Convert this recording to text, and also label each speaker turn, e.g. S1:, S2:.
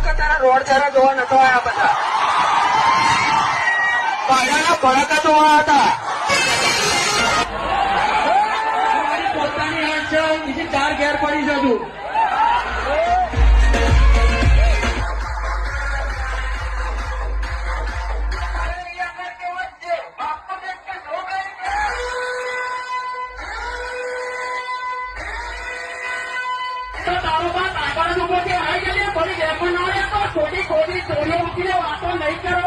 S1: કે તારા રોડ જરા જોવા નતો આવ્યા બધા પાડાના ભડકા જોવા હતા. પોતાની હાથ છે બીજી 4 ઘેર પડી જતું.
S2: તારો બાપ આગળ ઉભો છે આવી ગયો ફરી વેપન ના રહેતો ખોટી ખોટી ચોરીઓ ઉઠીને વાતો નહીં કરો.